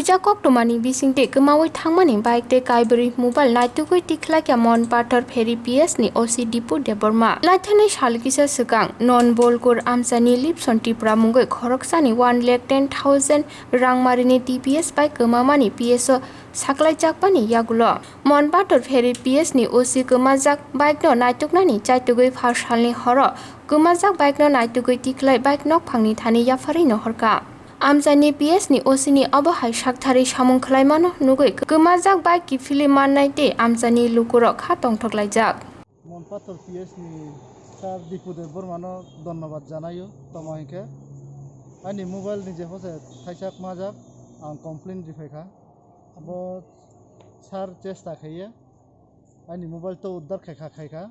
Tuja Koktomani Bisingte Kemawi Tangmani Bike de Kaibri Mobile Naitukui Tiklaka Mon Pator Peri PS ni OC Dipu Deborma. Latane Shalkisa Sekang non Bolgur Amsani Lipson Tipra Mungoi Khoroksani 110,000 Rangmarini TPS by Kemamani PSO Saklai Jakpani Yagulo. Mon Pator Peri PS ni OC Kemazak Bike no Naituknani Chaitugui Pashalni Horo. Kemazak Bike no Naitukui Tiklai Bike nok Pangni Thani Yafari no Horka. Amjani PS ni OC ni abahai sakthari samung khlaimano nugui kemajak bike ki fili mannaite amjani lukuro kha tongthoklaijak Monpator PS ni sar Dipude Bormano ধন্যবাদ জানাইও তোমাইকে আনি mobile নিজে হসে থাইসাক মাজak ang complain rifaika abo sar চেষ্টা খাইয়ে আনি mobile তো উদ্ধার খাইকা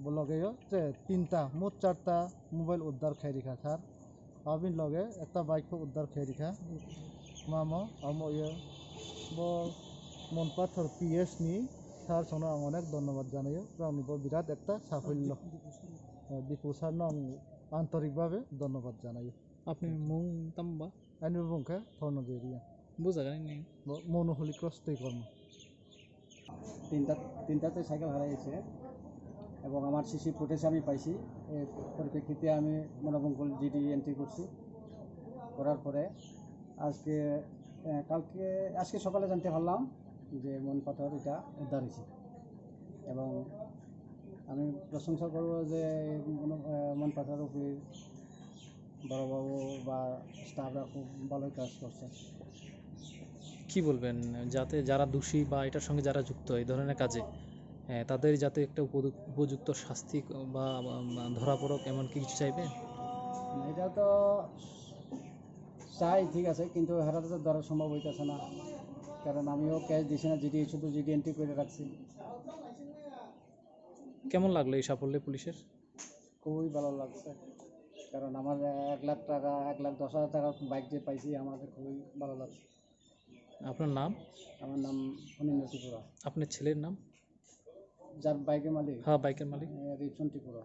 বলগেও যে তিনটা মোট চারটা মোবাইল উদ্ধার খাইরিখা স্যার আবিন লগে একটা বাইক উদ্ধার খাইরিখা মামো আমো ইয়ে বো মনপাথর পিএস নি স্যার সোনা অনেক ধন্যবাদ জানাইও রাউনিব বিরাট একটা সাফল্য দীপু স্যার নং আন্তরিকভাবে ধন্যবাদ জানাইও আপনি মুং তাম্বা আইনি বুংকে ধর্ণদেরিয়া বুঝাগানি নেই মনোহলি ক্রস তৈ কর্ম তিনটাতে সাইকেল হারাইছে এবং আমার সিসি ফুটেজ আমি পাইছি এই পরিপ্রেক্ষিতে আমি মনোবঙ্কুল জিডি এন্ট্রি করছি করার পরে আজকে সকালে জানতে পারলাম যে মনপাথর এটা উদ্ধার হয়েছে এবং আমি প্রশংসা করব যে মনপাথর উপরে বড়বাবু বা স্টাফরা খুব ভালো কাজ করছে কি বলবেন যাতে যারা দোষী বা এটার সঙ্গে যারা যুক্ত এই ধরনের কাজে তাদের যাতে একটা উপযুক্ত শাস্তি বা ধরা পড়ক এমন কি কিছু চাইবেন এটা তো চাই ঠিক আছে কিন্তু হারাতে তো ধরা সম্ভব হইতেছে না কারণ আমিও ক্যাশ দিছি না জিডি শুধু জিডি এন্ট্রি করে রাখছি কেমন লাগলো এই সাফল্যে পুলিশের খুবই ভালো লাগছে কারণ আমার 1 লাখ টাকা 1,10,000 টাকা বাইক যে পাইছি আমাদের খুবই ভালো লাগছে আপনার নাম আমার নাম ফণীন্দ্র ত্রিপুরা আপনার ছেলের নাম যার বাইকের মালিক হ্যাঁ বাইকের মালিক রিপসন ত্রিপুরা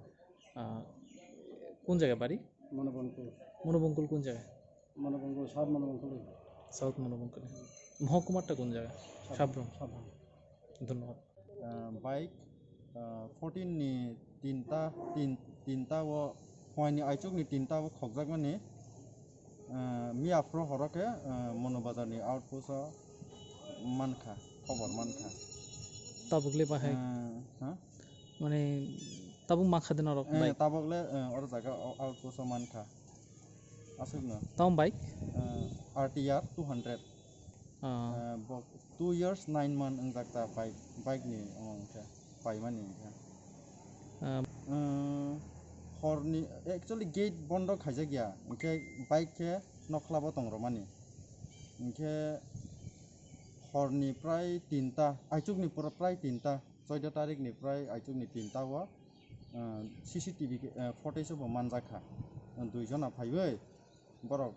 কোন জায়গায় বাড়ি মনোবঙ্কুল কোন জায়গায় মনোবঙ্কুল সাউথ মনোবঙ্কুল মহকুমারটা কোন জায়গায় সাবরুম ধন্যবাদ bike 14 ni tinta wo hoini aichuk ni tinta wo khokjak mani mi afro horoke monobazar ni outpost mankha khobor mankha তাবুকলে বাহে মানে তাবুক মাখা দেন আর বাইক তাবুকলে ওর জায়গা আউটপোস্ট মানখা আসুক না তাও বাইক RTR 200 2 years 9 months জায়গা বাইক নি ওকে পাই মানি হরনি एक्चुअली गेट बन्द खाइजा गया ओके बाइक के नखलाबो दंर मानि ओके हरनि प्राय 3टा आइचुकनि प्राय 3टा 14 तारिखनि प्राय आइचुकनि 3टा व सीसीटीवी फुटेज बो मानजाखा दुइजना फाइबै बरक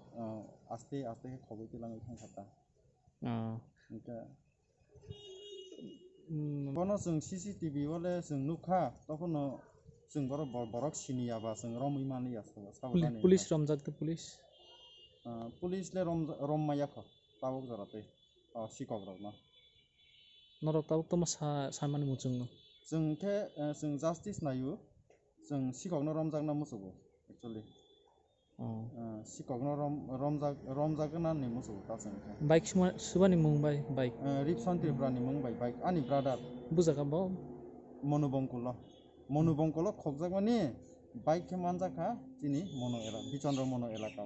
आस्ते आस्ते खबैते लाङै थांखाता ओके बनो जों सीसीटीवी वाले जों नुखा तखनो जों बरक सिनियाबा जों रमै मानि सावधान पुलिस रमजाकते पुलिस ले रममायाख ताबक जराते सिकग्राव ना नरक ताबक तम सामानि मुचुङ जों जास्टिस नायो जों सिकग्न रमजाकना मुसुगो एक्चुअली सिकग्न रमजाकना नि मुसुगो तासं बाइक सुबानि मुंबाई बाइक रिपसन त्रिपुरानि मुंबाई बाइक आनि ब्रादार बुजाका बो मनुबंकुल खगजाक मानि बाइक के मानजाखा तिनि बिचन्द्र मनो एलाका